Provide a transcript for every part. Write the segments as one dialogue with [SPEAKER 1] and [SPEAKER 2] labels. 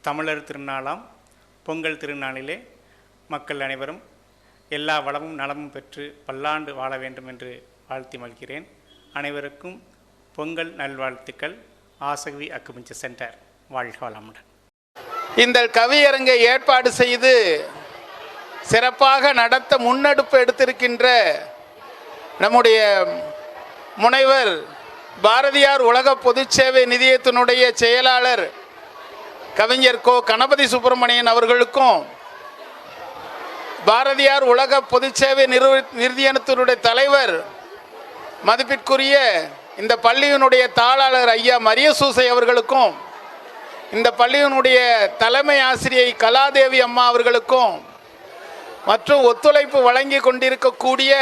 [SPEAKER 1] தமிழர் திருநாளாம் பொங்கல் திருநாளிலே மக்கள் அனைவரும் எல்லா வளமும் நலமும் பெற்று பல்லாண்டு வாழ வேண்டும் என்று வாழ்த்தி மகிழ்கிறேன். அனைவருக்கும் பொங்கல் நல்வாழ்த்துக்கள். ஆசகவி அக்குபஞ்ச சென்டர் வாழ்க வளமுடன்.
[SPEAKER 2] இந்த கவியரங்கை ஏற்பாடு செய்து சிறப்பாக நடத்த முன்னெடுப்பு எடுத்திருக்கின்ற நம்முடைய முனைவர் பாரதியார் உலக பொதுச் சேவை நிதியத்தினுடைய செயலாளர் கவிஞர் கோ கணபதி சுப்பிரமணியன் அவர்களுக்கும், பாரதியார் உலக பொதுச் சேவை நிதியத்தினுடைய தலைவர் மதிப்பிற்குரிய இந்த பள்ளியினுடைய தாளாளர் ஐயா மரியசூசை அவர்களுக்கும், இந்த பள்ளியினுடைய தலைமை ஆசிரியை கலாதேவி அம்மா அவர்களுக்கும் மற்றும் ஒத்துழைப்பு வழங்கி கொண்டிருக்கக்கூடிய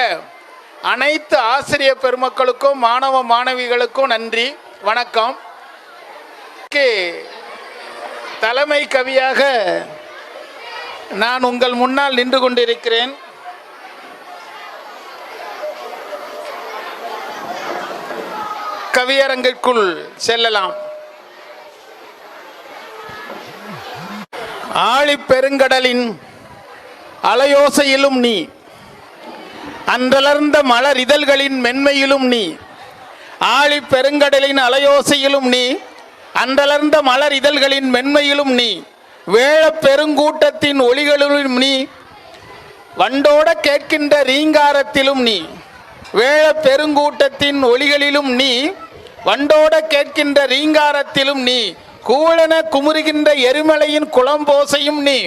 [SPEAKER 2] அனைத்து ஆசிரியர் பெருமக்களுக்கும் மாணவ மாணவிகளுக்கும் நன்றி, வணக்கம். தலைமை கவியாக நான் உங்கள் முன்னால் நின்று கொண்டிருக்கிறேன். கவியரங்கிற்குள் செல்லலாம். ஆழிப்பெருங்கடலின் அலையோசையிலும் நீ, அன்றலர்ந்த மலர் இதழ்களின் மென்மையிலும் நீ, ஆழிப்பெருங்கடலின் அலையோசையிலும் நீ, அன்றலர்ந்த மலர் இதழ்களின் மென்மையிலும் நீ, வேழ பெருங்கூட்டத்தின் ஒளிகளிலும் நீ, வண்டோட கேட்கின்ற ரீங்காரத்திலும் நீ, வேழ பெருங்கூட்டத்தின் ஒளிகளிலும் நீ, வண்டோட கேட்கின்ற ரீங்காரத்திலும் நீ, கூழென குமுறுகின்ற எரிமலையின் குளம்போசையும் நீ,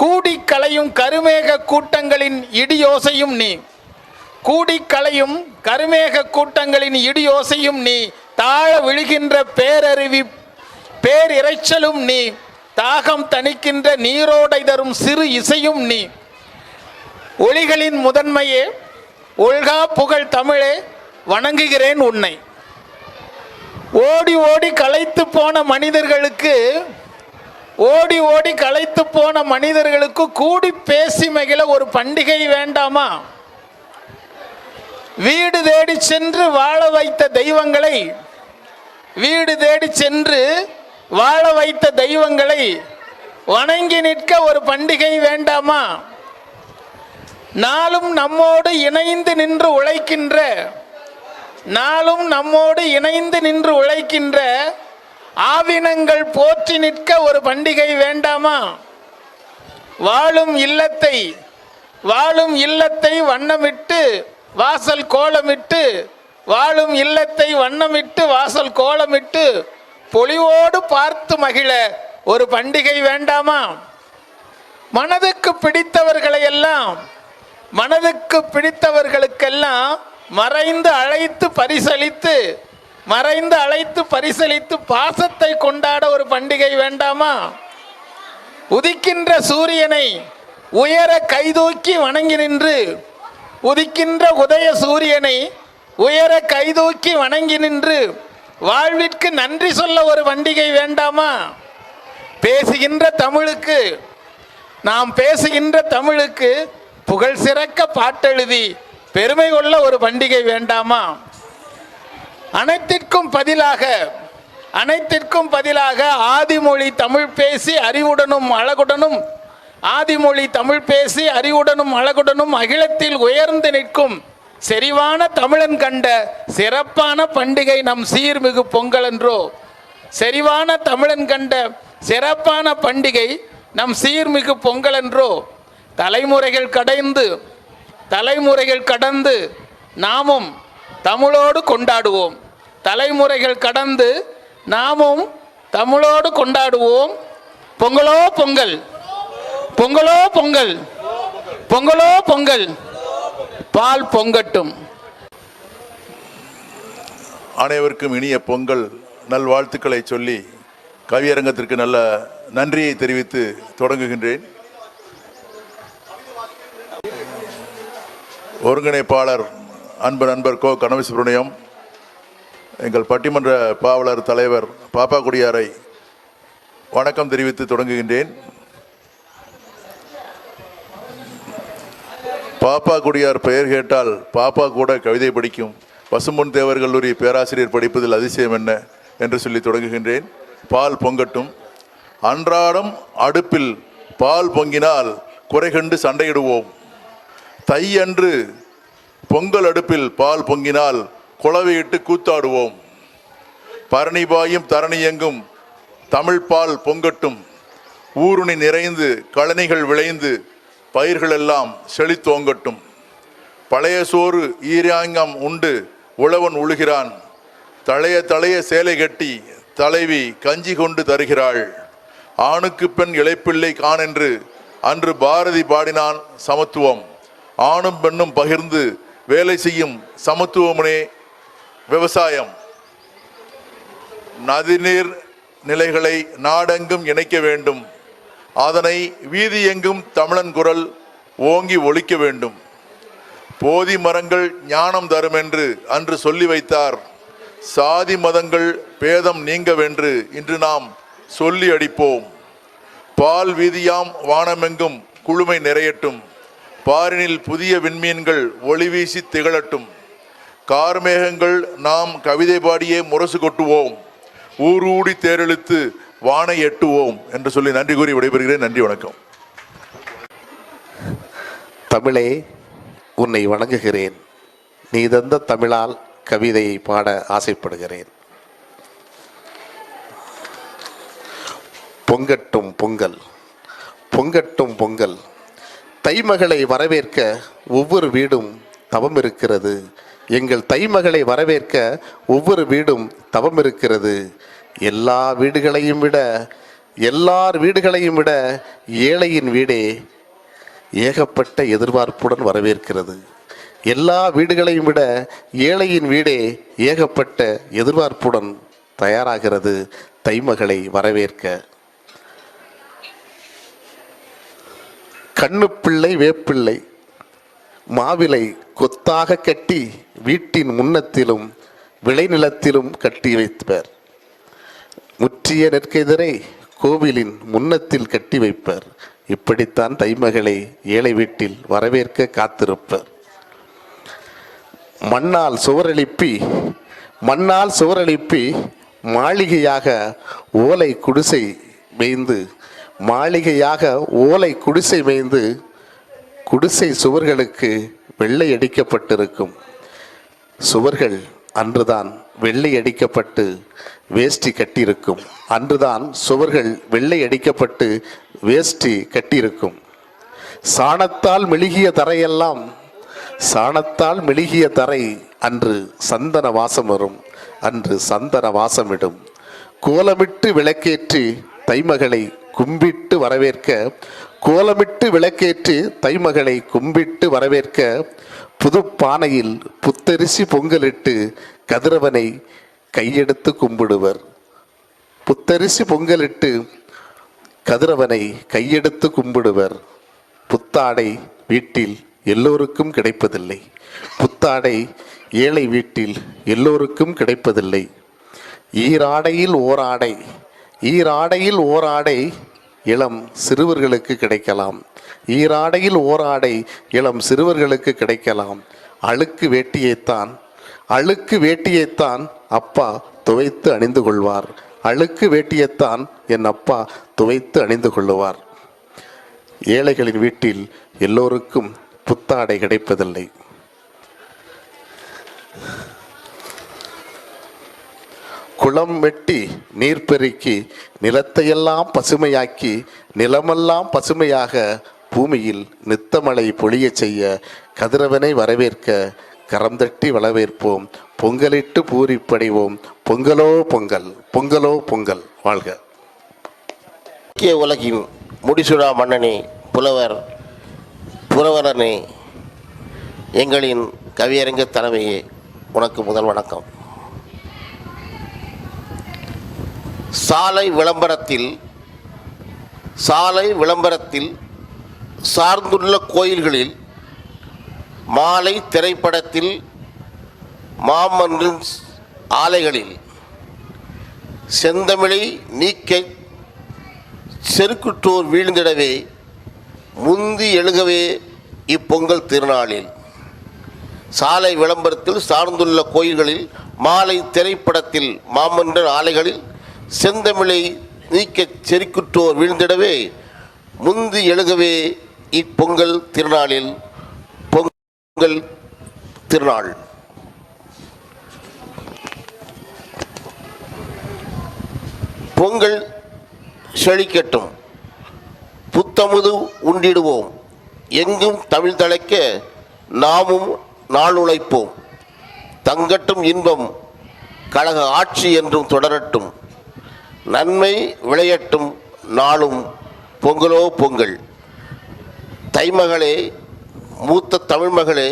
[SPEAKER 2] கூடிக்கலையும் கருமேக கூட்டங்களின் இடியோசையும் நீ, கூடிக்கலையும் கருமேக கூட்டங்களின் இடியோசையும் நீ, தாழ விழுகின்ற பேரருவி பேரிரைச்சலும் நீ, தாகம் தணிக்கின்ற நீரோடை தரும் சிறு இசையும் நீ, ஒளிகளின் முதன்மையே ஒல்கா புகழ் தமிழே வணங்குகிறேன் உன்னை. ஓடி ஓடி களைத்து போன மனிதர்களுக்கு, ஓடி ஓடி களைத்து போன மனிதர்களுக்கு கூடி பேசி மகிழ ஒரு பண்டிகை வேண்டாமா? வீடு தேடி சென்று வாழ வைத்த தெய்வங்களை, வீடு தேடி சென்று வாழ வைத்த தெய்வங்களை வணங்கி நிற்க ஒரு பண்டிகை வேண்டாமா? நாளும் நம்மோடு இணைந்து நின்று உழைக்கின்ற, நாளும் நம்மோடு இணைந்து நின்று உழைக்கின்ற ஆவினங்கள் போற்றி நிற்க ஒரு பண்டிகை வேண்டாமா? வாழும் இல்லத்தை, வாழும் இல்லத்தை வண்ணமிட்டு வாசல் கோலமிட்டு, வாழும் இல்லத்தை வண்ணமிட்டு வாசல் கோலமிட்டு பொலிவோடு பார்த்து மகிழ ஒரு பண்டிகை வேண்டாமா? மனதுக்கு பிடித்தவர்களை எல்லாம், மனதுக்கு பிடித்தவர்களுக்கெல்லாம் மறைந்து அழைத்து பரிசளித்து, மறைந்து அழைத்து பரிசளித்து பாசத்தை கொண்டாட ஒரு பண்டிகை வேண்டாமா? உதிக்கின்ற சூரியனை உயர கைதூக்கி வணங்கி நின்று, உதிக்கின்ற உதய சூரியனை உயர கைதூக்கி வணங்கி நின்று வாழ்விற்கு நன்றி சொல்ல ஒரு பண்டிகை வேண்டாமா? பேசுகின்ற தமிழுக்கு, நாம் பேசுகின்ற தமிழுக்கு புகழ் சிறக்க பாட்டெழுதி பெருமை கொள்ள ஒரு பண்டிகை வேண்டாமா? அனைத்திற்கும் பதிலாக, அனைத்திற்கும் பதிலாக ஆதிமொழி தமிழ் பேசி அறிவுடனும் அழகுடனும், ஆதிமொழி தமிழ் பேசி அறிவுடனும் அழகுடனும் அகிலத்தில் உயர்ந்து நிற்கும் செறிவான தமிழன் கண்ட சிறப்பான பண்டிகை நம் சீர்மிகு பொங்கல் என்றோ. செறிவான தமிழன் கண்ட சிறப்பான பண்டிகை நம் சீர்மிகு பொங்கல் என்றோ. தலைமுறைகள் கடந்து, தலைமுறைகள் கடந்து நாமும் தமிழோடு கொண்டாடுவோம். தலைமுறைகள் கடந்து நாமும் தமிழோடு கொண்டாடுவோம். பொங்கலோ பொங்கல், பொங்கலோ பொங்கல், பொங்கலோ பொங்கல், பால் பொங்கட்டும்.
[SPEAKER 3] அனைவருக்கும் இனிய பொங்கல் நல்வாழ்த்துக்களை சொல்லி கவியரங்கத்திற்கு நல்ல நன்றியை தெரிவித்து தொடங்குகின்றேன். ஒருங்கிணைப்பாளர் அன்பு நண்பர் கோ கணபதி சுப்பிரமணியம், எங்கள் பட்டிமன்ற பாவலர் தலைவர் பாப்பா குடியாரை வணக்கம் தெரிவித்து தொடங்குகின்றேன். பாப்பா குடியார் பெயர் கேட்டால் பாப்பா கூட கவிதை படிக்கும், பசும்பொன் தேவர் கல்லூரி பேராசிரியர் படிப்பதில் அதிசயம் என்ன என்று சொல்லி தொடங்குகின்றேன். பால் பொங்கட்டும். அன்றாடம் அடுப்பில் பால் பொங்கினால் குறை கண்டு சண்டையிடுவோம். தை அன்று பொங்கல் அடுப்பில் பால் பொங்கினால் குளவையிட்டு கூத்தாடுவோம். பரணி பாயும் தரணி எங்கும் தமிழ் பால் பொங்கட்டும். ஊருணி நிறைந்து கழனிகள் விளைந்து பயிர்களெல்லாம் செழித்தோங்கட்டும். பழைய சோறு ஈராங்கம் உண்டு உழவன் உழுகிறான். தளைய தளைய சேலை கட்டி தலைவி கஞ்சி கொண்டு தருகிறாள். ஆணுக்கு பெண் இளைப்பிள்ளை காணென்று அன்று பாரதி பாடினான் சமத்துவம். ஆணும் பெண்ணும் பகிர்ந்து வேலை செய்யும் சமத்துவமுனே விவசாயம். நதிநீர் நிலைகளை நாடெங்கும் இணைக்க வேண்டும். அதனை வீதி எங்கும் தமிழன் குரல் ஓங்கி ஒலிக்க வேண்டும். போதி மரங்கள் ஞானம் தரும் என்று அன்று சொல்லி வைத்தார். சாதி மதங்கள் பேதம் நீங்கவென்று இன்று நாம் சொல்லி அடிப்போம். பால் வீதியாம் வானமெங்கும் குளுமை நிறையட்டும். பாரினில் புதிய விண்மீன்கள் ஒளி வீசி திகழட்டும். கார்மேகங்கள் நாம் கவிதை பாடியே முரசு கொட்டுவோம். ஊரூடி தேரெழுத்து வானை எட்டுவோம் என்று சொல்லி நன்றி கூறி விடைபெறுகிறேன். நன்றி, வணக்கம்.
[SPEAKER 4] தமிழே, உன்னை வணங்குகிறேன். நீ தந்த தமிழால் கவிதையை பாட ஆசைப்படுகிறேன். பொங்கட்டும் பொங்கல், பொங்கட்டும் பொங்கல். தைமகளை வரவேற்க ஒவ்வொரு வீடும் தவம் இருக்கிறது. எங்கள் தைமகளை வரவேற்க ஒவ்வொரு வீடும் தவம் இருக்கிறது. எல்லார் வீடுகளையும் விட ஏழையின் வீடே ஏகப்பட்ட எதிர்பார்ப்புடன் வரவேற்கிறது. எல்லா வீடுகளையும் விட ஏழையின் வீடே ஏகப்பட்ட எதிர்பார்ப்புடன் தயாராகிறது தைமகளை வரவேற்க. கண்ணுப்பிள்ளை வேப்பிள்ளை மாவிலை கொத்தாக கட்டி வீட்டின் முன்னத்திலும் விளைநிலத்திலும் கட்டி வைப்பர். முற்றிய நெற்கெதிரை கோவிலின் முன்னத்தில் கட்டி வைப்பர். இப்படித்தான் தைமகளை ஏழை வீட்டில் வரவேற்க காத்திருப்பர். மண்ணால் சுவரெழுப்பி மாளிகையாக ஓலை குடிசை மேய்ந்து குடிசை சுவர்களுக்கு வெள்ளை அடிக்கப்பட்டிருக்கும். சுவர்கள் அன்றுதான் வெள்ளை அடிக்கப்பட்டு வேஷ்டி கட்டியிருக்கும். சுவர்கள் வெள்ளை அடிக்கப்பட்டு வேஷ்டி கட்டியிருக்கும். சாணத்தால் மெழுகிய தரை அன்று சந்தன வாசம் வரும். அன்று சந்தன வாசமிடும். கோலமிட்டு விளக்கேற்றி தைமகளை கும்பிட்டு வரவேற்க புது பானையில் புத்தரிசி பொங்கலிட்டு கதிரவனை கையெடுத்து கும்பிடுவர். புத்தாடை வீட்டில் எல்லோருக்கும் கிடைப்பதில்லை. புத்தாடை ஏழை வீட்டில் எல்லோருக்கும் கிடைப்பதில்லை. ஈராடையில் ஓராடை இளம் சிறுவர்களுக்கு கிடைக்கலாம். அழுக்கு வேட்டியைத்தான் அப்பா துவைத்து அணிந்து கொள்வார். ஏழைகளின் வீட்டில் எல்லோருக்கும் புத்தாடை கிடைப்பதில்லை. குளம் வெட்டி நீர் பெருக்கி நிலத்தையெல்லாம் பசுமையாக்கி நிலமெல்லாம் பசுமையாக பூமியில் நித்தமழை பொழிய செய்ய கதிரவனை வரவேற்க கரம் தட்டி வரவேற்போம். பொங்கலிட்டு பூரிப்படைவோம். பொங்கலோ பொங்கல், பொங்கலோ பொங்கல். வாழ்க.
[SPEAKER 5] முக்கிய உலகின் முடிசுடா மன்னனே, புரவரனே, எங்களின் கவியரங்க தலைமையே, உனக்கு முதல் வணக்கம். சாலை விளம்பரத்தில் சார்ந்துள்ள கோயில்களில் மாலை திரைப்படத்தில் மாமன்றின் ஆலைகளில் செந்தமிழை நீக்க செருக்குற்றோர் வீழ்ந்திடவே முந்தி எழுகவே இப்பொங்கல் திருநாளில் சாலை விளம்பரத்தில் சார்ந்துள்ள கோயில்களில் மாலை திரைப்படத்தில் மாமன்றின் ஆலைகளில் செந்தமிழை நீக்கச் செறிக்குற்றோர் வீழ்ந்திடவே முந்தி எழுகவே இப்பொங்கல் திருநாளில் பொங்கல் திருநாள். பொங்கல் செழிக்கட்டும், புத்தமுது உண்டிடுவோம், எங்கும் தமிழ் தழைக்க நாமும் நாளுழைப்போம், தங்கட்டும் இன்பம் கழக ஆட்சி என்றும் தொடரட்டும், நன்மை விளையட்டும் நாளும் பொங்கலோ பொங்கல். தைமகளே, மூத்த தமிழ் மகளே,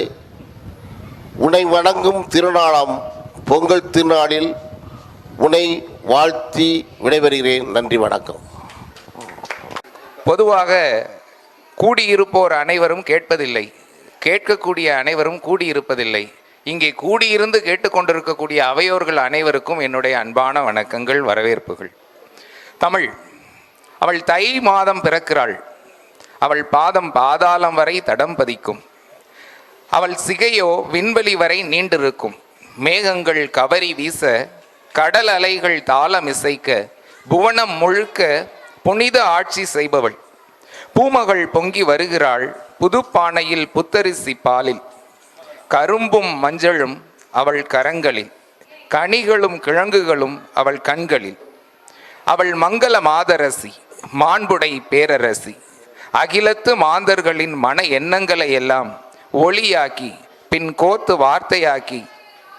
[SPEAKER 5] உனை வணங்கும் திருநாளாம் பொங்கல் திருநாளில் உனை வாழ்த்தி விடைபெறுகிறேன். நன்றி, வணக்கம்.
[SPEAKER 6] பொதுவாக கூடியிருப்போர் அனைவரும் கேட்பதில்லை, கேட்கக்கூடிய அனைவரும் கூடியிருப்பதில்லை. இங்கே கூடியிருந்து கேட்டுக்கொண்டிருக்கக்கூடிய அவையோர்கள் அனைவருக்கும் என்னுடைய அன்பான வணக்கங்கள், வரவேற்புகள். தமிழ், அவள் தை மாதம் பிறக்கிறாள், அவள் பாதம் பாதாளம் வரை தடம் பதிக்கும், அவள் சிகையோ விண்வெளி வரை நீண்டிருக்கும், மேகங்கள் கவரி வீச, கடல் அலைகள் தாளம் இசைக்க, புவனம் முழுக்க புனித ஆட்சி செய்பவள். பூமகள் பொங்கி வருகிறாள் புதுப்பானையில் புத்தரிசி பாலில், கரும்பும் மஞ்சளும் அவள் கரங்களில், கனிகளும் கிழங்குகளும் அவள் கண்களில். அவள் மங்கள மாதரசி, மாண்புடை பேரரசி, அகிலத்து மாந்தர்களின் மன எண்ணங்களை எல்லாம் ஒளியாக்கி பின் கோத்து வார்த்தையாக்கி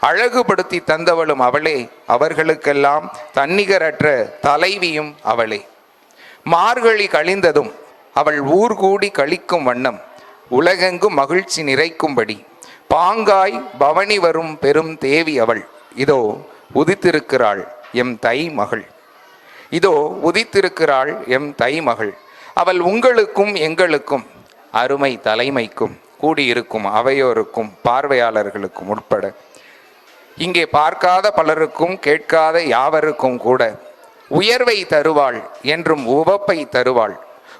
[SPEAKER 6] அழகுபடுத்தி தந்தவளும் அவளே, அவர்களுக்கெல்லாம் தன்னிகரற்ற தலைவியும் அவளே. மார்கழி கழிந்ததும் அவள் ஊர் கூடி கழிக்கும் வண்ணம் உலகெங்கும் மகிழ்ச்சி நிறைக்கும்படி பாங்காய் பவனி வரும் பெரும் தேவி அவள். இதோ உதித்திருக்கிறாள் எம் தை மகள், இதோ உதித்திருக்கிறாள் எம் தை மகள். அவள் உங்களுக்கும் எங்களுக்கும் அருமை தலைமைக்கும் கூடியிருக்கும் அவையோருக்கும் பார்வையாளர்களுக்கும் உட்பட இங்கே பார்க்காத பலருக்கும் கேட்காத யாவருக்கும் கூட உயர்வை தருவாள் என்றும் உவப்பை தருவாள்.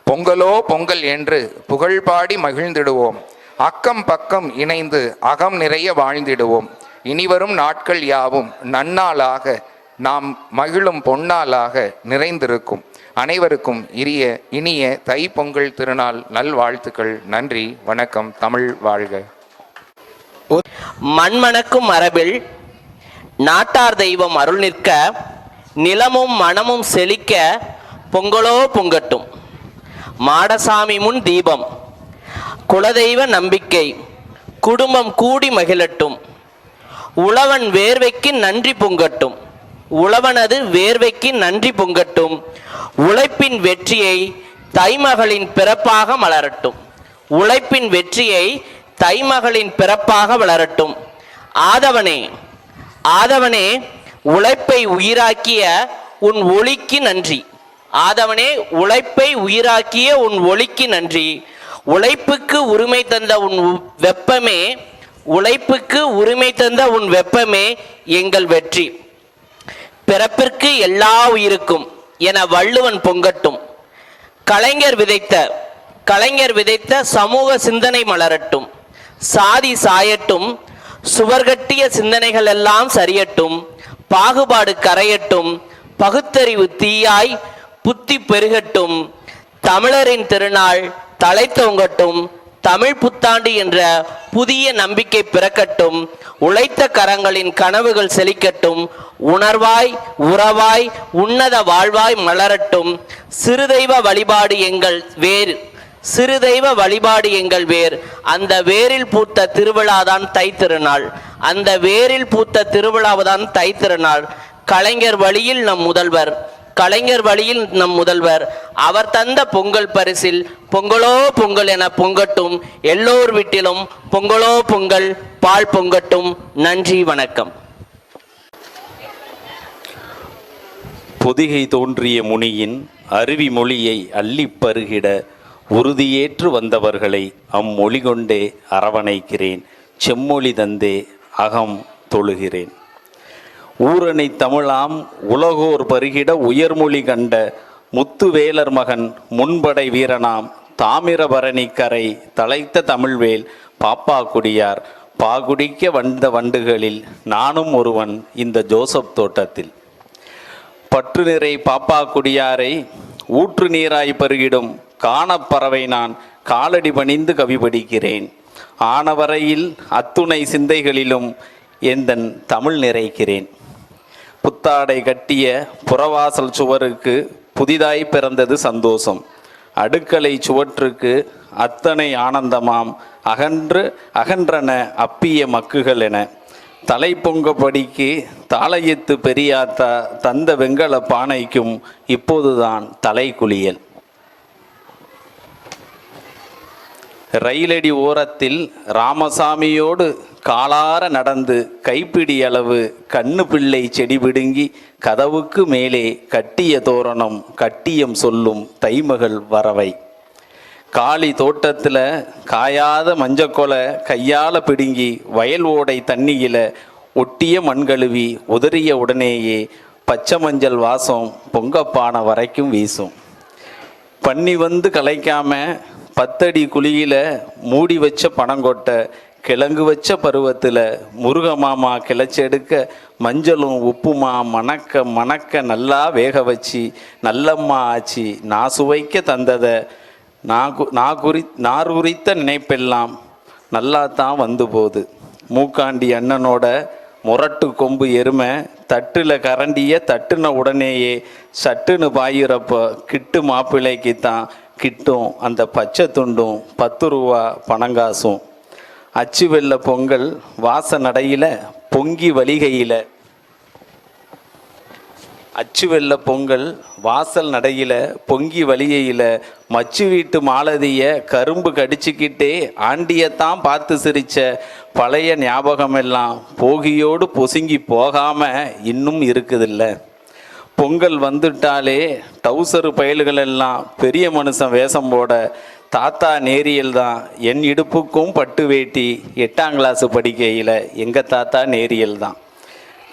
[SPEAKER 6] பொங்கலோ பொங்கல் என்று புகழ்பாடி மகிழ்ந்திடுவோம், அக்கம் பக்கம் இணைந்து அகம் நிறைய வாழ்ந்திடுவோம். இனிவரும் நாட்கள் யாவும் நன்னாளாக நாம் மகிழும் பொன்னாளாக நிறைந்திருக்கும். அனைவருக்கும் இனிய தை பொங்கல் திருநாள் நல்வாழ்த்துக்கள். நன்றி, வணக்கம். தமிழ் வாழ்க.
[SPEAKER 7] மண்மணக்கும் மரபில் நாட்டார் தெய்வம் அருள் நிற்க, நிலமும் மனமும் செழிக்க பொங்கலோ பொங்கட்டும். மாடசாமி முன் தீபம், குலதெய்வ நம்பிக்கை, குடும்பம் கூடி மகிழட்டும். உழவன் வேர்வைக்கு நன்றி பொங்கட்டும், உழவனது வேர்வைக்கு நன்றி பொங்கட்டும். உழைப்பின் வெற்றியை தைமகளின் பிறப்பாக மலரட்டும், உழைப்பின் வெற்றியை தைமகளின் பிறப்பாக வளரட்டும். ஆதவனே, ஆதவனே, உழைப்பை உயிராக்கிய உன் ஒளிக்கு நன்றி. ஆதவனே, உழைப்பை உயிராக்கிய உன் ஒளிக்கு நன்றி. உழைப்புக்கு உரிமை தந்த உன் வெப்பமே, உழைப்புக்கு உரிமை தந்த உன் வெப்பமே எங்கள் வெற்றி. பிறப்பிற்கு எல்லா உயிருக்கும் என வள்ளுவன் பொங்கட்டும். கலைஞர் விதைத்த சமூக சிந்தனை மலரட்டும். சாதி சாயட்டும், சுவர்கட்டிய சிந்தனைகள் எல்லாம் சரியட்டும். பாகுபாடு கரையட்டும், பகுத்தறிவு தீயாய் புத்தி பெருகட்டும். தமிழரின் திருநாள் தலைத்தோங்கட்டும், தமிழ் புத்தாண்டு என்ற புதிய நம்பிக்கை பிறக்கட்டும். உழைத்த கரங்களின் கனவுகள் செழிக்கட்டும். உணர்வாய் உறவாய் உன்னத வாழ்வாய் மலரட்டும். சிறுதெய்வ வழிபாடு எங்கள் வேர், சிறுதெய்வ வழிபாடு எங்கள் வேர். அந்த வேரில் பூத்த திருவிழாதான் தை திருநாள், அந்த வேரில் பூத்த திருவிழாவுதான் தை திருநாள். கலைஞர் வழியில் நம் முதல்வர், கலைஞர் வழியில் நம் முதல்வர், அவர் தந்த பொங்கல் பரிசில் பொங்கலோ பொங்கல் என பொங்கட்டும். எல்லோர் வீட்டிலும் பொங்கலோ பொங்கல், பால் பொங்கட்டும். நன்றி, வணக்கம்.
[SPEAKER 8] பொதிகை தோன்றிய முனியின் அருவி மொழியை அள்ளிப் பருகிட உறுதியேற்று வந்தவர்களை அம்மொழி கொண்டே அரவணைக்கிறேன், செம்மொழி தந்தே அகம் தொழுகிறேன். ஊரணி தமிழாம் உலகோர் பருகிட உயர்மொழி கண்ட முத்துவேலர் மகன் முன்படை வீரனாம் தாமிரபரணி கரை தலைத்த தமிழ்வேல் பாப்பா குடியார் பாகுடிக்க வந்த வண்டுகளில் நானும் ஒருவன் இந்த ஜோசப் தோட்டத்தில். பற்று நிறை பாப்பா குடியாரை ஊற்று நீராய் பருகிடும் காணப்பறவை நான் காலடி பணிந்து கவி படிக்கிறேன். ஆனவரையில் அத்துணை சிந்தைகளிலும் எந்தன் தமிழ் நிறைக்கிறேன். புத்தாடை கட்டிய புறவாசல் சுவருக்கு புதிதாய் பிறந்தது சந்தோஷம். அடுக்களை சுவற்றுக்கு அத்தனை ஆனந்தமாம் அகன்றன அப்பிய மக்குகள் என. தலை பொங்கப்படிக்கு தாளையத்து பெரியாத்தா தந்த வெங்கல பானைக்கும் இப்போதுதான் தலை குளியல். ரயிலடி ஓரத்தில் ராமசாமியோடு காலார நடந்து கைப்பிடி அளவு கண்ணு பிள்ளை செடி பிடுங்கி கதவுக்கு மேலே கட்டிய தோரணம் கட்டியம் சொல்லும் தைமகள் வரவை. காளி தோட்டத்தில் காயாத மஞ்சக்கொலை கையால் பிடுங்கி வயல் ஓடை தண்ணியில ஒட்டிய மண்கழுவி உதறிய உடனேயே பச்சை மஞ்சள் வாசம் பொங்கப்பானை வரைக்கும் வீசும். பண்ணி வந்து கலைக்காம 10 அடி குழியில மூடி வச்ச பனங்கொட்டை கிழங்கு வச்ச பருவத்தில் முருகமாமா கிளச்செடுக்க மஞ்சளும் உப்புமா மணக்க மணக்க நல்லா வேக வச்சு நல்லம்மா ஆச்சு நான் சுவைக்க தந்ததை நார் உரித்த நினைப்பெல்லாம் நல்லா தான் வந்து போகுது. மூக்காண்டி அண்ணனோட முரட்டு கொம்பு எருமை தட்டில் கரண்டிய தட்டுன உடனேயே சட்டுன்னு பாயிறப்போ கிட்டு மாப்பிள்ளைக்கு தான் கிட்டும் அந்த பச்சை துண்டும் 10 ரூபா பணங்காசும். அச்சு வெள்ள பொங்கல் வாச நடையில் பொங்கி வலிகையில் அச்சு வெள்ள பொங்கல் வாசல் நடையில் பொங்கி வலிகையில் மச்சு வீட்டு மாலதிய கரும்பு கடிச்சுக்கிட்டே ஆண்டியத்தான் பார்த்து சிரித்த பழைய ஞாபகமெல்லாம் போகியோடு பொசுங்கி போகாமல் இன்னும் இருக்குதில்ல. பொங்கல் வந்துட்டாலே டவுசரு பயல்கள் எல்லாம் பெரிய மனுஷன் வேஷம் போட தாத்தா நேரியல் தான். என் இடுப்புக்கும் பட்டு வேட்டி 8ஆம் கிளாஸு படிக்கையில் எங்கள் தாத்தா நேரியல் தான்.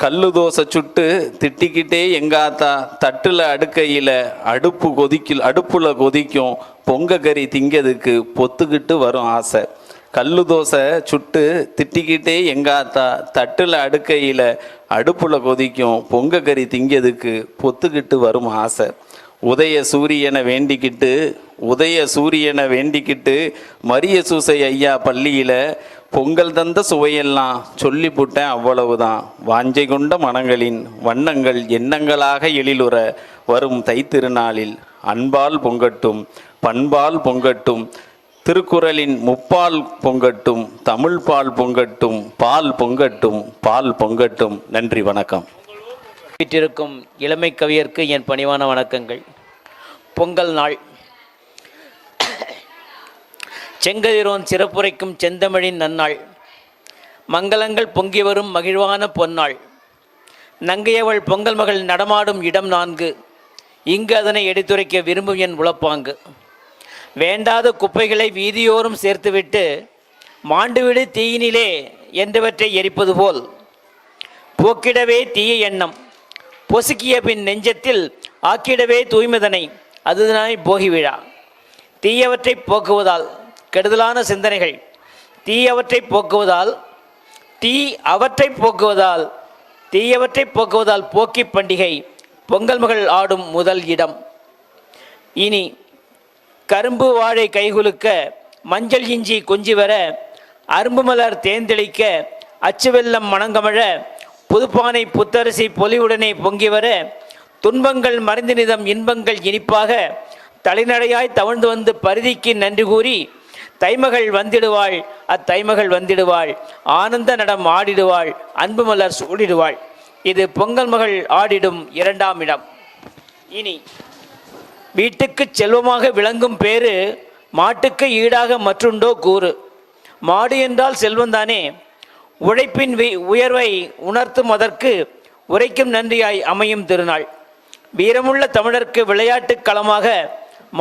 [SPEAKER 8] கல்லு தோசை சுட்டு திட்டிக்கிட்டே எங்காத்தா தட்டில் அடுக்கையில் அடுப்பில் கொதிக்கும் பொங்க கறி திங்கிறதுக்கு பொத்துக்கிட்டு வரும் ஆசை. கல்லு தோசை சுட்டு திட்டிக்கிட்டே எங்காத்தா தட்டில் அடுக்கையில் அடுப்பில் கொதிக்கும் பொங்க கறி திங்கிறதுக்கு பொத்துக்கிட்டு வரும் ஆசை. உதய சூரியனை வேண்டிக்கிட்டு மரிய சூசை ஐயா பள்ளியில் பொங்கல் தந்த சுவையெல்லாம் சொல்லிப்புட்டேன் அவ்வளவுதான். வாஞ்சை கொண்ட மனங்களின் வண்ணங்கள் எண்ணங்களாக எழிலுற வரும் தைத்திருநாளில் அன்பால் பொங்கட்டும் பண்பால் பொங்கட்டும் திருக்குறளின் முப்பால் பொங்கட்டும் தமிழ் பால் பொங்கட்டும் பால் பொங்கட்டும் பால் பொங்கட்டும். நன்றி, வணக்கம்.
[SPEAKER 9] வீட்டிற்கும் இளமை கவியருக்கு என் பணிவான வணக்கங்கள். பொங்கல் நாள் செங்கதிரோன் சிறப்புரைக்கும் செந்தமிழின் நன்னாள். மங்களங்கள் பொங்கி வரும் மகிழ்வான பொன்னாள். நங்கையவள் பொங்கல் மகள் நடமாடும் இடம் 4. இங்கு அதனை எடுத்துரைக்க விரும்பும் என் உளப்பாங்கு. வேண்டாத குப்பைகளை வீதியோரும் சேர்த்துவிட்டு மாண்டுவிடு தீயினிலே என்றவற்றை எரிப்பது போல் போக்கிடவே தீய எண்ணம் பொசுக்கிய பின் நெஞ்சத்தில் ஆக்கிடவே தூய்மைதனை அதுதான் போகி விழா. தீயவற்றை போக்குவதால் கெடுதலான சிந்தனைகள் தீயவற்றை போக்குவதால் போக்கி பண்டிகை பொங்கல் மகள் ஆடும் முதல் இடம். இனி கரும்பு வாழை கைகுலுக்க மஞ்சள் இஞ்சி கொஞ்சி வர அரும்பு மலர் தேர்ந்தெளிக்க அச்சு வெள்ளம் மணங்கமழ புதுப்பானை புத்தரிசி பொலிவுடனே பொங்கி வர துன்பங்கள் மறைந்து நிதம் இன்பங்கள் இனிப்பாக தலைநடையாய் தவழ்ந்து வந்து பரிதிக்கு நன்றி கூறி தைமகள் வந்திடுவாள் அத்தைமகள் வந்திடுவாள் ஆனந்த நடம் ஆடிடுவாள் அன்பு மலர் சூடிடுவாள். இது பொங்கல் மகள் ஆடிடும் 2ஆம் இடம். இனி வீட்டுக்கு செல்வமாக விளங்கும் பேரு மாட்டுக்கு ஈடாக மற்றுண்டோ கூறு. மாடு என்றால் செல்வந்தானே. உழைப்பின் உயர்வை உணர்த்தும் அதற்கு உரைக்கும் நன்றியாய் அமையும் திருநாள். வீரமுள்ள தமிழருக்கு விளையாட்டு களமாக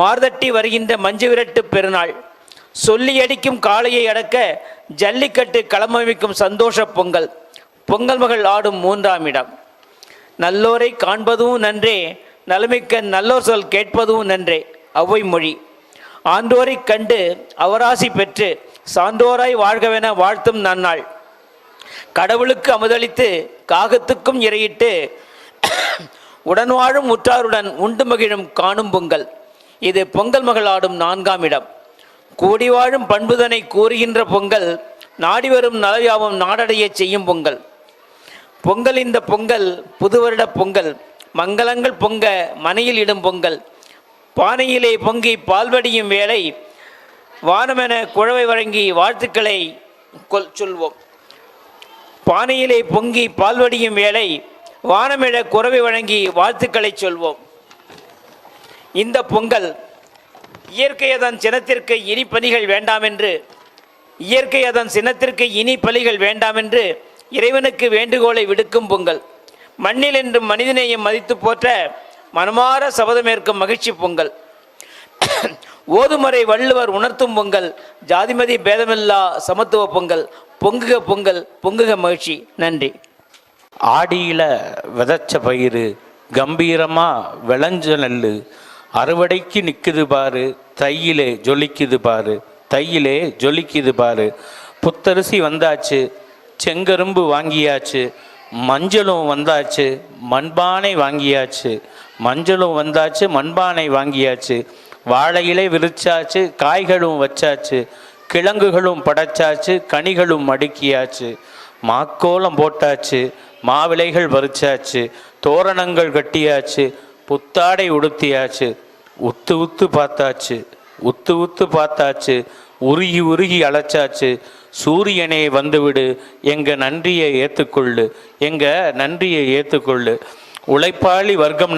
[SPEAKER 9] மார்தட்டி வருகின்ற மஞ்சு விரட்டு பெருநாள். சொல்லி அடிக்கும் காளையை அடக்க ஜல்லிக்கட்டு களமமைக்கும் சந்தோஷ பொங்கல். பொங்கல் மகள் ஆடும் 3ஆம் இடம். நல்லோரை காண்பதும் நன்றே நலமிக்க நல்லோர் சொல் கேட்பதும் நன்றே ஒளவை மொழி. ஆண்டோரை கண்டு அவராசி பெற்று சான்றோராய் வாழ்கவென வாழ்த்தும் நன்னாள். கடவுளுக்கு அமுதளித்து காகத்துக்கும் இரையிட்டு உடன் வாழும் உற்றாருடன் உண்டு மகிழும் காணும் பொங்கல். இது பொங்கல் மகள் ஆடும் 4ஆம் இடம். கூடி வாழும் பண்புதனை கூறுகின்ற பொங்கல், நாடி வரும் நலயாவும் நாடடைய செய்யும் பொங்கல். பொங்கல் இந்த பொங்கல் புது வருட பொங்கல், மங்களங்கள் பொங்க மனையில் இடும் பொங்கல். பானையிலே பொங்கி பால்வடியும் வேளை, வானமென குழவை வழங்கி வாழ்த்துக்களை சொல்வோம். பானையிலே பொங்கி பால்வடியும் வேளை, வானமென குறவை வழங்கி வாழ்த்துக்களை சொல்வோம். இந்த பொங்கல் இயற்கை அதன் சினத்திற்கு இனி பலிகள் வேண்டாமென்று வேண்டாமென்று இறைவனுக்கு வேண்டுகோளை விடுக்கும் பொங்கல். மண்ணில் என்றும் மனிதநேயம் மதித்து போற்ற மனமாற சபதமேற்கும் மகிழ்ச்சி பொங்கல். ஓதுமுறை வள்ளுவர் உணர்த்தும் பொங்கல், ஜாதிமதி பேதமில்லா சமத்துவ பொங்கல். பொங்குக பொங்கல், பொங்குக மகிழ்ச்சி. நன்றி.
[SPEAKER 8] ஆடியில விதைச்ச பயிறு கம்பீரமா விளைஞ்ச நெல்லு, அறுவடைக்கு நிற்குது பாரு, தையிலே ஜொலிக்குது பாரு. புத்தரிசி வந்தாச்சு, செங்கரும்பு வாங்கியாச்சு, மஞ்சளும் வந்தாச்சு, மண்பானை வாங்கியாச்சு. வாழை இலை விரிச்சாச்சு, காய்களும் வச்சாச்சு, கிழங்குகளும் படைச்சாச்சு, கனிகளும் அடுக்கியாச்சு. மாக்கோலம் போட்டாச்சு, மாவிளைகள் பறிச்சாச்சு, தோரணங்கள் கட்டியாச்சு, புத்தாடை உடுத்தியாச்சு. உத்து உத்து பார்த்தாச்சு, உருகி அழைச்சாச்சு. சூரியனே வந்துவிடு, எங்க நன்றியை ஏற்றுக்கொள்ளு. உழைப்பாளி வர்க்கம்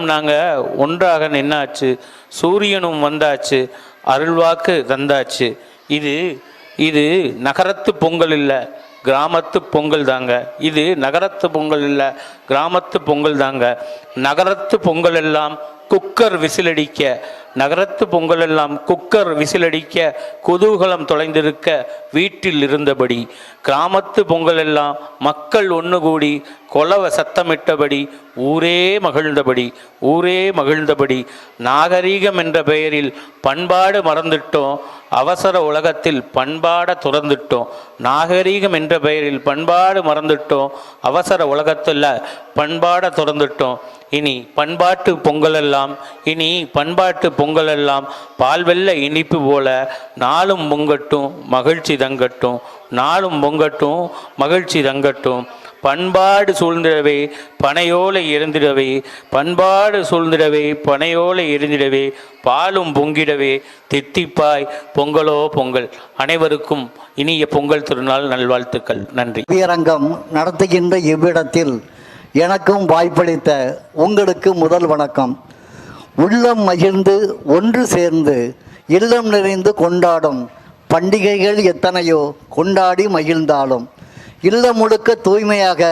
[SPEAKER 8] நாங்கள் ஒன்றாக நின்னாச்சு. சூரியனும் வந்தாச்சு, அருள்வாக்கு தந்தாச்சு. இது நகரத்து பொங்கல் இல்லை, கிராமத்து பொங்கல் தாங்க. நகரத்து பொங்கல் எல்லாம் குக்கர் விசிலடிக்க, குதூகலம் தொலைந்திருக்க வீட்டில் இருந்தபடி. கிராமத்து பொங்கல் எல்லாம் மக்கள் ஒன்று கூடி கொலவ சத்தமிட்டபடி, ஊரே மகிழ்ந்தபடி. நாகரீகம் என்ற பெயரில் பண்பாடு மறந்துட்டோம், அவசர உலகத்தில் பண்பாட துறந்துட்டோம். நாகரீகம் என்ற பெயரில் பண்பாடு மறந்துட்டோம், அவசர உலகத்தில் பண்பாட துறந்துட்டோம். இனி பண்பாட்டு பொங்கல் எல்லாம் பால் வெள்ள இனிப்பு போல நாளும் பொங்கட்டும் மகிழ்ச்சி தங்கட்டும். பண்பாடு சூழ்ந்திடவே பனையோலை எரிந்திடவே பாலும் பொங்கிடவே தித்திப்பாய் பொங்கலோ பொங்கல். அனைவருக்கும் இனிய பொங்கல் திருநாள் நல்வாழ்த்துக்கள். நன்றி.
[SPEAKER 10] கவியரங்கம் நடத்துகின்ற இவ்விடத்தில் எனக்கும் வாய்ப்பளித்த உங்களுக்கு முதல் வணக்கம். உள்ளம் மகிழ்ந்து ஒன்று சேர்ந்து இல்லம் நிறைந்து கொண்டாடும் பண்டிகைகள் எத்தனையோ கொண்டாடி மகிழ்ந்தாலும், இல்லம் முழுக்க தூய்மையாக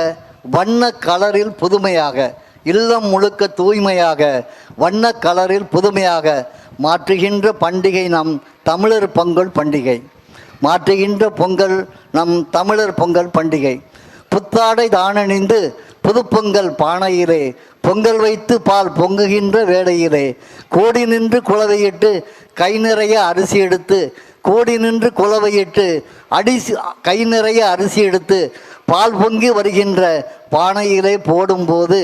[SPEAKER 10] வண்ண கலரில் புதுமையாக மாற்றுகின்ற பண்டிகை நம் தமிழர் பொங்கல் பண்டிகை. புத்தாடை தானணிந்து புதுப்பொங்கல் பானையிலே பொங்கல் வைத்து பால் பொங்குகின்ற வேளையிலே, கோடி நின்று குலவையிட்டு கை நிறைய அரிசி எடுத்து பால் பொங்கி வருகின்ற பானையிலே போடும்போது,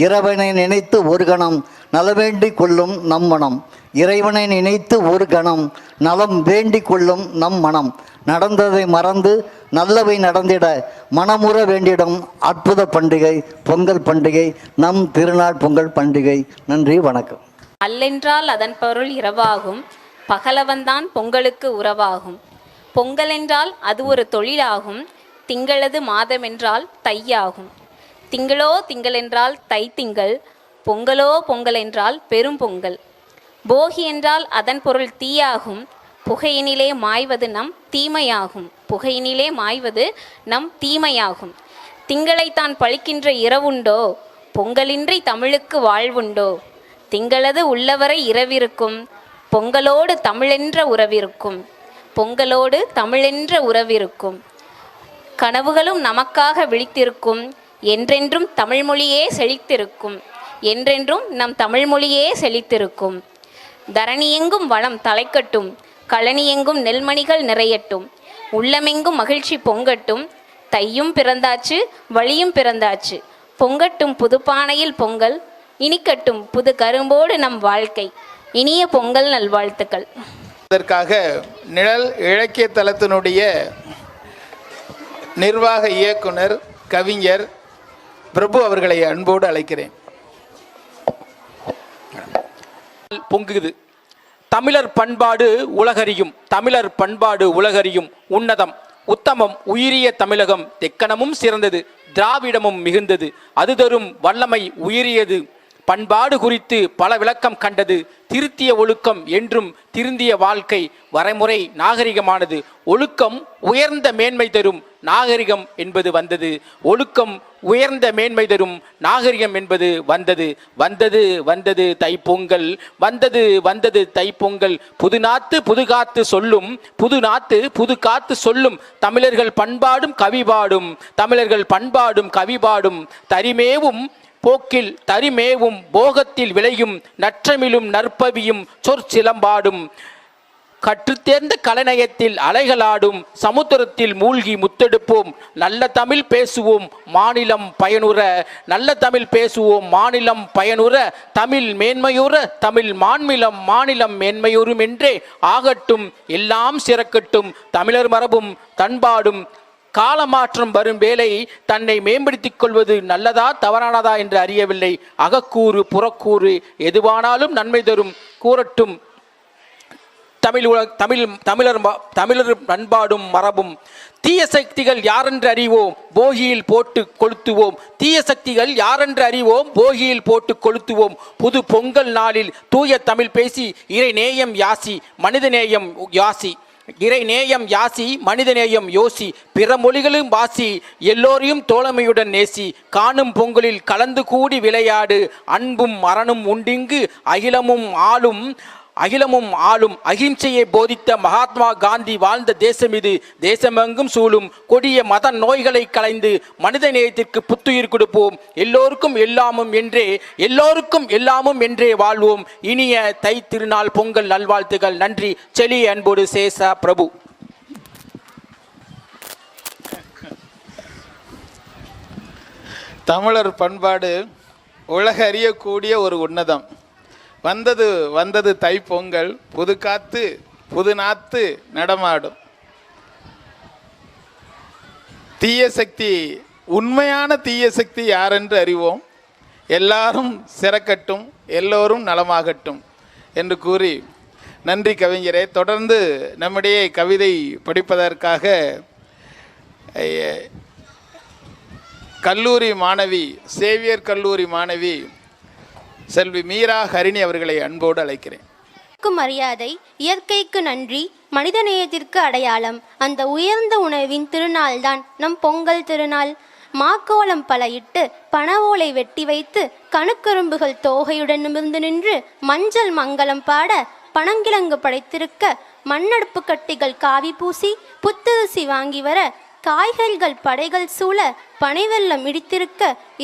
[SPEAKER 10] இறைவனை நினைத்து ஒரு கணம் நலம் வேண்டிக் கொள்ளும் நம் மனம். நடந்ததை மறந்து நல்லவை நடந்திட மனமுற வேண்டிடும் அற்புத பண்டிகை பொங்கல் பண்டிகை, நம் திருநாள் பொங்கல் பண்டிகை. நன்றி, வணக்கம்.
[SPEAKER 11] அல்லென்றால் அதன் பொருள் இரவாகும், பகலவன்தான் பொங்கலுக்கு உறவாகும். பொங்கல் என்றால் அது ஒரு தொழிலாகும், திங்களது மாதமென்றால் தையாகும். திங்களோ திங்களென்றால் தை திங்கள், பொங்கலோ பொங்கல் என்றால் பெரும் பொங்கல். போகி என்றால் அதன் பொருள் தீயாகும், புகையினிலே மாய்வது நம் தீமையாகும். திங்களைத்தான் பழிக்கின்ற இரவுண்டோ, பொங்கலின்றி தமிழுக்கு வாழ்வுண்டோ. திங்களது உள்ளவரை இரவிருக்கும், பொங்கலோடு தமிழென்ற உறவிருக்கும். கனவுகளும் நமக்காக விழித்திருக்கும், என்றென்றும் நம் தமிழ்மொழியே செழித்திருக்கும். தரணியெங்கும் வளம் தலைக்கட்டும், களனியெங்கும் நெல்மணிகள் நிறையட்டும். உள்ளமெங்கும் மகிழ்ச்சி பொங்கட்டும், தையும் பிறந்தாச்சு, வழியும் பிறந்தாச்சு. பொங்கட்டும் புதுப்பானையில் பொங்கல், இனிக்கட்டும் புது கரும்போடு நம் வாழ்க்கை. இனிய பொங்கல் நல்வாழ்த்துக்கள்.
[SPEAKER 2] இதற்காக நிழல் இலக்கிய தளத்தினுடைய நிர்வாக இயக்குனர் கவிஞர் பிரபு அவர்களை அன்போடு அழைக்கிறேன்.
[SPEAKER 9] பொங்குது. தமிழர் பண்பாடு உலகறியும், தமிழர் பண்பாடு உலகறியும், உன்னதம் உத்தமம் உயிரிய தமிழகம் தெக்கணமும் சிறந்தது, திராவிடமும் மிகுந்தது, அது தரும் வல்லமை உயிரியது. பண்பாடு குறித்து பல விளக்கம் கண்டது. திருத்திய ஒழுக்கம் என்றும் திருந்திய வாழ்க்கை வரைமுறை நாகரிகமானது. ஒழுக்கம் உயர்ந்த மேன்மை தரும், நாகரிகம் என்பது வந்தது. ஒழுக்கம் உயர்ந்த மேன்மை தரும், நாகரிகம் என்பது வந்தது. வந்தது வந்தது தைப்பொங்கல், வந்தது வந்தது தைப்பொங்கல். புதுநாத்து புதுகாத்து சொல்லும், புதுநாத்து புதுகாத்து சொல்லும், தமிழர்கள் பண்பாடும் கவிபாடும், தமிழர்கள் பண்பாடும் கவிபாடும். தரிமேவும் போக்கில் தரிமேவும் போகத்தில் விளையும், நற்றமிழும் நற்பவியும் சொற்சிலம்பாடும். கற்றுத்தேர்ந்த கலைநயத்தில் அலைகளாடும், சமுத்திரத்தில் மூழ்கி முத்தெடுப்போம். நல்ல தமிழ் பேசுவோம் மாநிலம் பயனுற, நல்ல தமிழ் பேசுவோம் மாநிலம் பயனுற. தமிழ் மேன்மையுற தமிழ் மாநிலம், மாநிலம் மேன்மையுறும் என்றே ஆகட்டும், எல்லாம் சிறக்கட்டும். தமிழர் மரபும் பண்பாடும். காலமாற்றம் வரும் வேளை தன்னை மேம்படுத்திக் கொள்வது நல்லதா தவறானதா என்று அறியவில்லை. அகக்கூறு புறக்கூறு எதுவானாலும் நன்மை தரும், கூறட்டும் தமிழர் பண்பாடும் மரபும். தீய சக்திகள் யாரென்று அறிவோம், போகியில் போட்டு கொளுத்துவோம். தீய சக்திகள் யாரென்று அறிவோம், போகியில் போட்டு கொளுத்துவோம். புது பொங்கல் நாளில் தூய தமிழ் பேசி இறை நேயம் யாசி, மனிதநேயம் யாசி. இறை நேயம் யாசி, மனிதநேயம் யோசி. பிற மொழிகளும் வாசி, எல்லோரையும் தோழமையுடன் நேசி. காணும் பொங்கலில் கலந்து கூடி விளையாடு, அன்பும் மரணும் உண்டிங்கு அகிலமும் ஆளும். அகிம்சையை போதித்த மகாத்மா காந்தி வாழ்ந்த தேசம் இது. தேசமெங்கும் சூழும் கொடிய மத நோய்களை களைந்து மனித நேயத்திற்கு புத்துயிர் கொடுப்போம். எல்லோருக்கும் எல்லாமும் என்றே வாழ்வோம். இனிய தை திருநாள் பொங்கல் நல்வாழ்த்துகள். நன்றி. செலிய அன்போடு சேசா பிரபு.
[SPEAKER 2] தமிழர் பண்பாடு உலக அறியக்கூடிய ஒரு உன்னதம். வந்தது வந்தது தைப்பொங்கல், புது காத்து புது நாத்து நடமாடும். தீய சக்தி, உண்மையான தீய சக்தி யாரென்று அறிவோம். எல்லாரும் சிறக்கட்டும், எல்லோரும் நலமாகட்டும் என்று கூறி நன்றி கவிஞரே. தொடர்ந்து நம்முடைய கவிதை படிப்பதற்காக கல்லூரி மாணவி, சேவியர் கல்லூரி மாணவி செல்வி மீரா ஹரிணி அவர்களை அன்போடு அழைக்கிறேன்.
[SPEAKER 12] மரியாதை, இயற்கைக்கு நன்றி, மனிதநேயத்திற்கு அடையாளம். அந்த உயர்ந்த உணவின் திருநாள்தான் நம் பொங்கல் திருநாள். மாக்கோளம் பல இட்டு பனவோலை வெட்டி வைத்து கணுக்கரும்புகள் தோகையுடன் நிமிர்ந்து நின்று மஞ்சள் மங்களம் பாட பனங்கிழங்கு படைத்திருக்க, மண்ணடுப்பு கட்டிகள் காவி பூசி புத்தரிசி வாங்கி வர, காய்கறிகள் படைகள் சூழ பனைவெல்லம் இடித்திருக்க,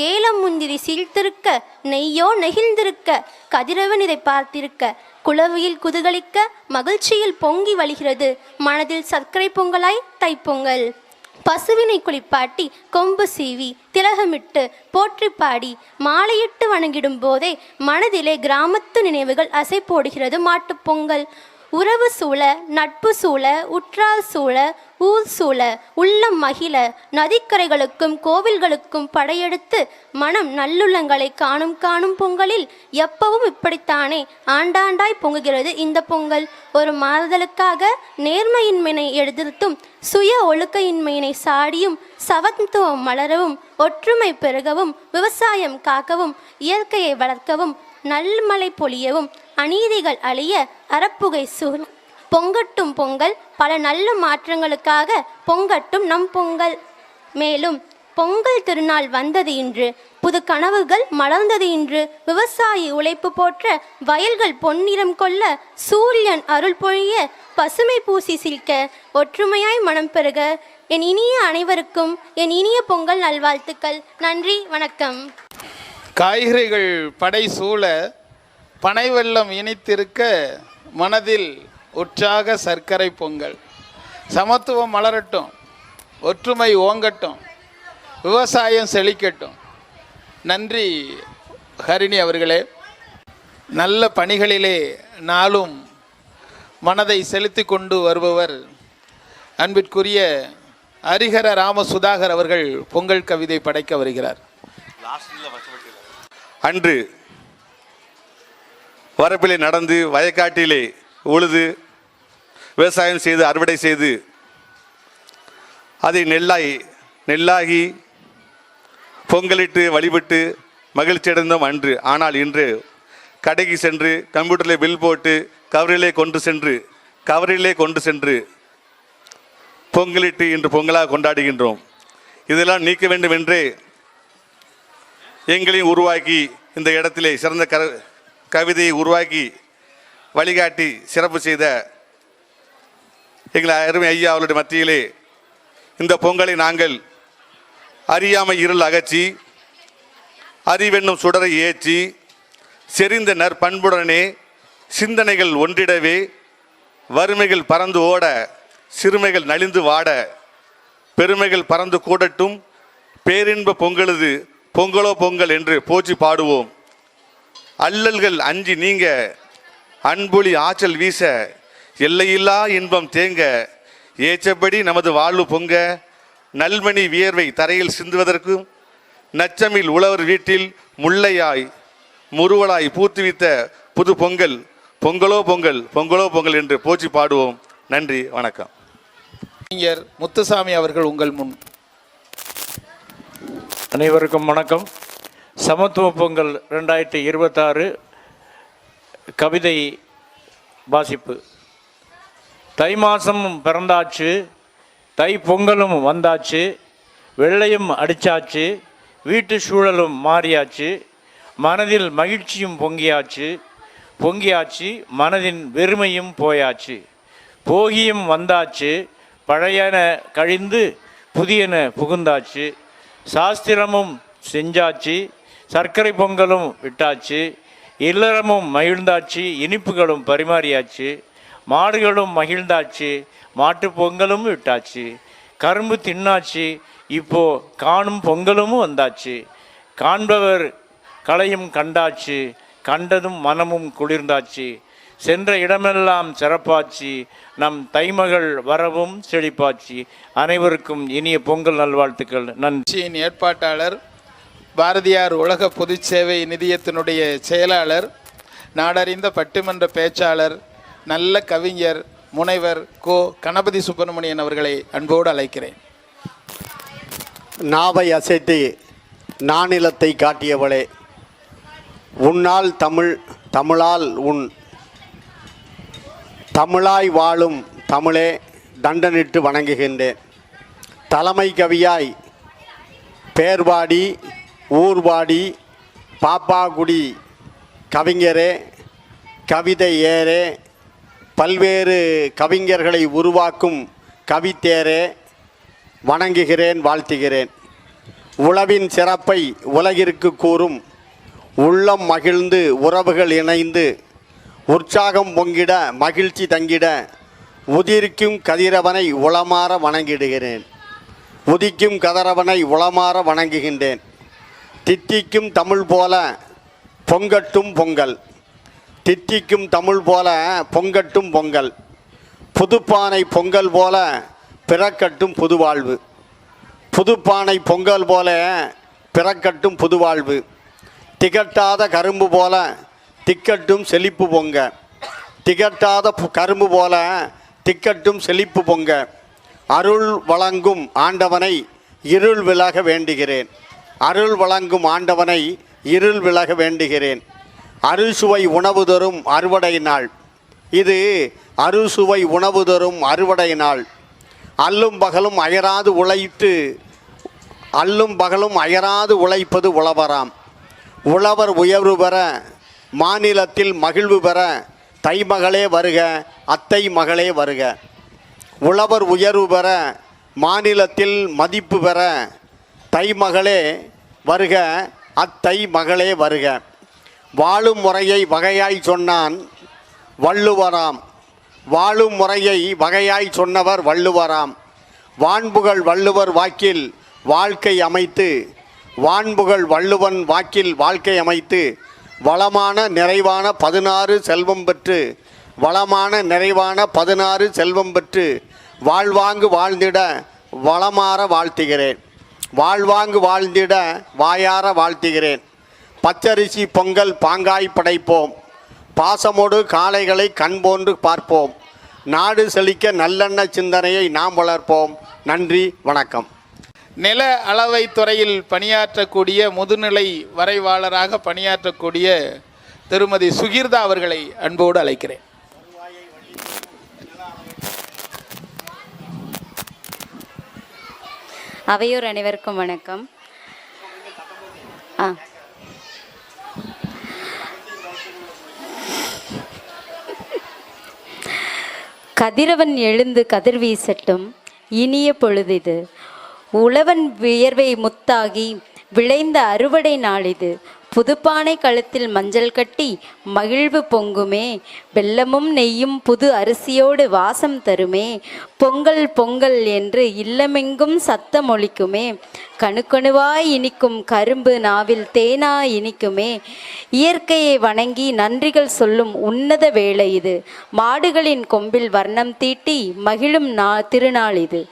[SPEAKER 12] ஏலம் முந்திரி சீழ்த்திருக்க, நெய்யோ நெகிழ்ந்திருக்க, கதிரவன் இதை பார்த்திருக்க, குளவியில் குதூகலிக்க, மகிழ்ச்சியில் பொங்கி வழிகிறது மனதில் சர்க்கரை பொங்கலாய் தைப்பொங்கல். பசுவினை குளிப்பாட்டி கொம்பு சீவி திலகமிட்டு போற்றி பாடி மாலையிட்டு வணங்கிடும் போதே மனதிலே கிராமத்து நினைவுகள் அசை போடுகிறது மாட்டுப்பொங்கல். உறவு சூழ, நட்பு சூழ, உற்றார் சூழ, ஊர் சூழ, உள்ளம் மகிழ, நதிக்கரைகளுக்கும் கோவில்களுக்கும் படையெடுத்து மனம் நல்லுள்ளங்களை காணும் பொங்கலில் எப்பவும் இப்படித்தானே ஆண்டாண்டாய் பொங்குகிறது இந்த பொங்கல். ஒரு மாறுதலுக்காக நேர்மையின்மையை எதிர்த்தும் சுய ஒழுக்கையின்மையினை சாடியும் சமத்துவம் மலரவும் ஒற்றுமை பெருகவும் விவசாயம் காக்கவும் இயற்கையை வளர்க்கவும் நல்மழை பொழியவும் அநீதிகள் அழிய அறப்புகை சூழ் பொங்கட்டும் பொங்கல். பல நல்ல மாற்றங்களுக்காக பொங்கட்டும் நம் பொங்கல். மேலும் பொங்கல் திருநாள் வந்தது இன்று, புது கனவுகள் மலர்ந்தது இன்று. விவசாயி உழைப்பு போற்ற, வயல்கள் பொன்னிறம் கொள்ள, சூரியன் அருள் பொழிய, பசுமை பூசி சில்க, ஒற்றுமையாய் மனம் பெருக. என் இனிய அனைவருக்கும் என் இனிய பொங்கல் நல்வாழ்த்துக்கள். நன்றி, வணக்கம்.
[SPEAKER 2] காய்கறிகள் படை சூழ பனை வெல்லம் இனித்திருக்க, மனதில் உற்சாக சர்க்கரை பொங்கல். சமத்துவம் மலரட்டும், ஒற்றுமை ஓங்கட்டும், விவசாயம் செழிக்கட்டும். நன்றி ஹரிணி அவர்களே. நல்ல பணிகளிலே நாளும் மனதை செலுத்தி கொண்டு வருபவர் அன்பிற்குரிய ஹரிஹர ராம சுதாகர் அவர்கள் பொங்கல் கவிதை படைக்க வருகிறார்.
[SPEAKER 13] அன்று வரப்பிலே நடந்து வயக்காட்டிலே உழுது விவசாயம் செய்து அறுவடை செய்து அதை நெல்லாகி பொங்கலிட்டு வழிபட்டு மகிழ்ச்சி அடைந்தோம் அன்று. ஆனால் இன்று கடைக்கு சென்று கம்ப்யூட்டரில் பில் போட்டு கவரிலே கொண்டு சென்று பொங்கலிட்டு இன்று பொங்கலாக கொண்டாடுகின்றோம். இதெல்லாம் நீக்க வேண்டும் என்றே எங்களையும் உருவாக்கி இந்த இடத்திலே சிறந்த கவிதையை உருவாக்கி வழிகாட்டி சிறப்பு செய்த எங்கள் அருமை ஐயா அவருடைய மத்தியிலே இந்த பொங்கலை நாங்கள் அறியாமை இருள் அகற்றி அறிவென்னும் சுடரை ஏற்றி செறிந்த நற்பண்புடனே சிந்தனைகள் ஒன்றிடவே வறுமைகள் பறந்து ஓட சிறுமைகள் நலிந்து வாட பெருமைகள் பறந்து கூடட்டும் பேரின்ப பொங்கலது பொங்கலோ பொங்கல் என்று போற்றி பாடுவோம். அல்லல்கள் அஞ்சி நீங்க அன்பொழி ஆற்றல் வீச எல்லையில்லா இன்பம் தேங்க ஏற்றபடி நமது வாழ்வு பொங்க நல்மணி வியர்வை தரையில் சிந்துவதற்கும் நச்சமில் உழவர் வீட்டில் முல்லையாய் முறுவலாய் பூத்துவித்த புது பொங்கல் பொங்கலோ பொங்கல் பொங்கலோ பொங்கல் என்று போற்றி பாடுவோம். நன்றி, வணக்கம்.
[SPEAKER 2] கவிஞர் முத்துசாமி அவர்கள் உங்கள் முன்.
[SPEAKER 9] அனைவருக்கும் வணக்கம். சமத்துவ பொங்கல் 2026 கவிதை வாசிப்பு. தை மாதம் பிறந்தாச்சு, தை பொங்கலும் வந்தாச்சு, வெள்ளையும் அடித்தாச்சு, வீட்டு சூழலும் மாறியாச்சு, மனதில் மகிழ்ச்சியும் பொங்கியாச்சு, மனதின் வெறுமையும் போயாச்சு, போகியும் வந்தாச்சு, பழையன கழிந்து புதியன புகுந்தாச்சு, சாஸ்திரமும் செஞ்சாச்சு, சர்க்கரை பொங்கலும் விட்டாச்சு, இல்லறமும் மகிழ்ந்தாச்சு, இனிப்புகளும் பரிமாறியாச்சு, மாடுகளும் மகிழ்ந்தாச்சு, மாட்டு பொங்கலும் விட்டாச்சு, கரும்பு தின்னாச்சு, இப்போ காணும் பொங்கலும் வந்தாச்சு, காண்பவர் கலையும் கண்டாச்சு, கண்டதும் மனமும் குளிர்ந்தாச்சு, சென்ற இடமெல்லாம் சிறப்பாச்சு, நம் தைமகள் வரவும் செழிப்பாச்சு. அனைவருக்கும் இனிய பொங்கல் நல்வாழ்த்துக்கள். நன்றியின்
[SPEAKER 2] ஏற்பாட்டாளர், பாரதியார் உலக பொது சேவை நிதியத்தினுடைய செயலாளர், நாடறிந்த பட்டிமன்ற பேச்சாளர், நல்ல கவிஞர் முனைவர் கோ கணபதி சுப்பிரமணியன் அவர்களை அன்போடு அழைக்கிறேன்.
[SPEAKER 14] நாவை அசைத்து நானிலத்தை காட்டியவளே, உன்னால் தமிழ், தமிழால் உன், தமிழாய் வாழும் தமிழே தண்டனிட்டு வணங்குகின்றேன். தலைமை கவியாய் பேர்பாடி ஊர்பாடி பாப்பாக்குடி கவிஞரே, கவிதை ஏரே, பல்வேறு கவிஞர்களை உருவாக்கும் கவித்தேரே வணங்குகிறேன், வாழ்த்துகிறேன். உளவின் சிறப்பை உலகிற்கு கூறும் உள்ளம் மகிழ்ந்து உறவுகள் இணைந்து உற்சாகம் பொங்கிட மகிழ்ச்சி தங்கிட உதிர்க்கும் கதிரவனை உளமாற வணங்கிடுகிறேன். உதிக்கும் கதிரவனை உளமாற வணங்குகின்றேன். தித்திக்கும் தமிழ் போல பொங்கட்டும் பொங்கல், தித்திக்கும் தமிழ் போல பொங்கட்டும் பொங்கல், புதுப்பானை பொங்கல் போல பிறக்கட்டும் புதுவாழ்வு, புதுப்பானை பொங்கல் போல பிறக்கட்டும் புதுவாழ்வு, திகட்டாத கரும்பு போல திக்கட்டும் செழிப்பு பொங்க, திகட்டாத கரும்பு போல திக்கட்டும் செழிப்பு பொங்க, அருள் வழங்கும் ஆண்டவனை இருள் விலக வேண்டுகிறேன், அருள் வழங்கும் ஆண்டவனை இருள் விலக வேண்டுகிறேன். அறுசுவை உணவு தரும் அறுவடை நாள் இது, அறுசுவை உணவு தரும் அறுவடை நாள். அல்லும் பகலும் அயராது உழைப்பது உழவராம். உழவர் உயர்வு பெற மாநிலத்தில் மகிழ்வு பெற தைமகளே வருக, அத்தை மகளே வருக. உழவர் உயர்வு பெற மாநிலத்தில் மதிப்பு பெற தைமகளே வருக, அத்தை மகளே வருக. வாழும் முறையை வகையாய் சொன்னான் வள்ளுவராம், வாழும் முறையை வகையாய் சொன்னவர் வள்ளுவராம். வான்புகழ் வள்ளுவர் வாக்கில் வாழ்க்கை அமைத்து வான்புகழ் வள்ளுவன் வாக்கில் வாழ்க்கை அமைத்து வளமான நிறைவான 16 செல்வம் பெற்று வளமான நிறைவான 16 செல்வம் பெற்று வாழ்வாங்கு வாழ்ந்திட வளமாற வாழ்த்துகிறேன். வாழ்வாங்கு வாழ்ந்திட வாயார வாழ்த்துகிறேன். பச்சரிசி பொங்கல் பாங்காய் படைப்போம். பாசமோடு காளைகளை கண் போன்று பார்ப்போம். நாடு செழிக்க நல்லெண்ண சிந்தனையை நாம் வளர்ப்போம். நன்றி, வணக்கம்.
[SPEAKER 2] நில அளவை துறையில் பணியாற்றக்கூடிய முதுநிலை வரைவாளராக பணியாற்றக்கூடிய திருமதி சுகீர்தா அவர்களை அன்போடு அழைக்கிறேன்.
[SPEAKER 15] அவையோர் அனைவருக்கும் வணக்கம். கதிரவன் எழுந்து கதிர் வீசட்டும், இனிய பொழுதிது. உழவன் வியர்வை முத்தாகி விளைந்த அறுவடை நாளிது. புதுப்பானை கழுத்தில் மஞ்சள் கட்டி மகிழ்வு பொங்குமே. வெல்லமும் நெய்யும் புது அரிசியோடு வாசம் தருமே. பொங்கல் பொங்கல் என்று இல்லமெங்கும் சத்தம் ஒலிக்குமே. கணுக்கணுவாய் இனிக்கும் கரும்பு நாவில் தேனாய் இனிக்குமே. இயற்கையை வணங்கி நன்றிகள் சொல்லும் உன்னத வேளை இது. மாடுகளின் கொம்பில் வர்ணம் தீட்டி மகிழும் திருநாள் இது.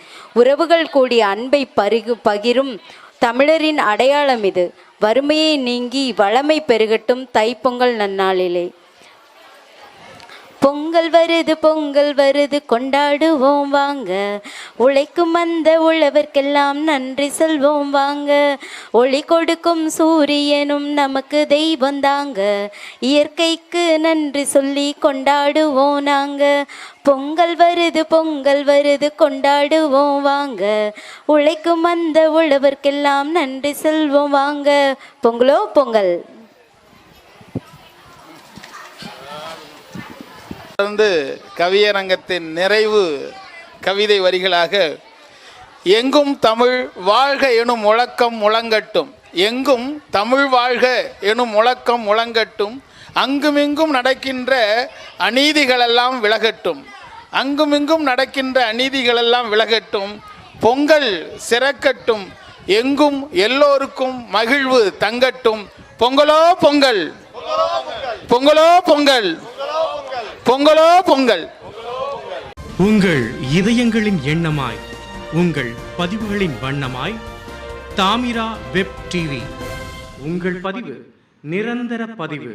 [SPEAKER 15] உறவுகள் கூடிய அன்பை பகிரும் தமிழரின் அடையாளம் இது. வறுமையை நீங்கி வளமை பெருகட்டும் தைப்பொங்கல் நன்னாளிலே. பொங்கல் வருது கொண்டாடுவோம் வாங்க. உழைக்கும் அந்த உழவர்க்கெல்லாம் நன்றி சொல்வோம் வாங்க. ஒளி கொடுக்கும் சூரியனும் நமக்கு தெய்வம் தாங்க. இயற்கைக்கு நன்றி சொல்லி கொண்டாடுவோம் நாங்க. பொங்கல் வருது கொண்டாடுவோம் வாங்க. உழைக்கும் அந்த உழவர்க்கெல்லாம் நன்றி சொல்வோம் வாங்க. பொங்கலோ பொங்கல்.
[SPEAKER 2] தொடர்ந்து கவியரங்கத்தின் நிறைவு கவிதை வரிகளாக எங்கும் தமிழ் வாழ்க எனும் முழக்கம் முழங்கட்டும். எங்கும் தமிழ் வாழ்க எனும் முழக்கம் முழங்கட்டும். அங்குமிங்கும் நடக்கின்ற அநீதிகளெல்லாம் விலகட்டும். அங்குமிங்கும் நடக்கின்ற அநீதிகளெல்லாம் விலகட்டும். பொங்கல் சிறக்கட்டும். எங்கும் எல்லோருக்கும் மகிழ்வு தங்கட்டும். பொங்கலோ பொங்கல், பொங்கலோ பொங்கல், பொங்கலோ பொங்கல்.
[SPEAKER 16] உங்கள் இதயங்களின் எண்ணமாய், உங்கள் பதிவுகளின் வண்ணமாய் தாமிரா வெப் டிவி. உங்கள் பதிவு நிரந்தர பதிவு.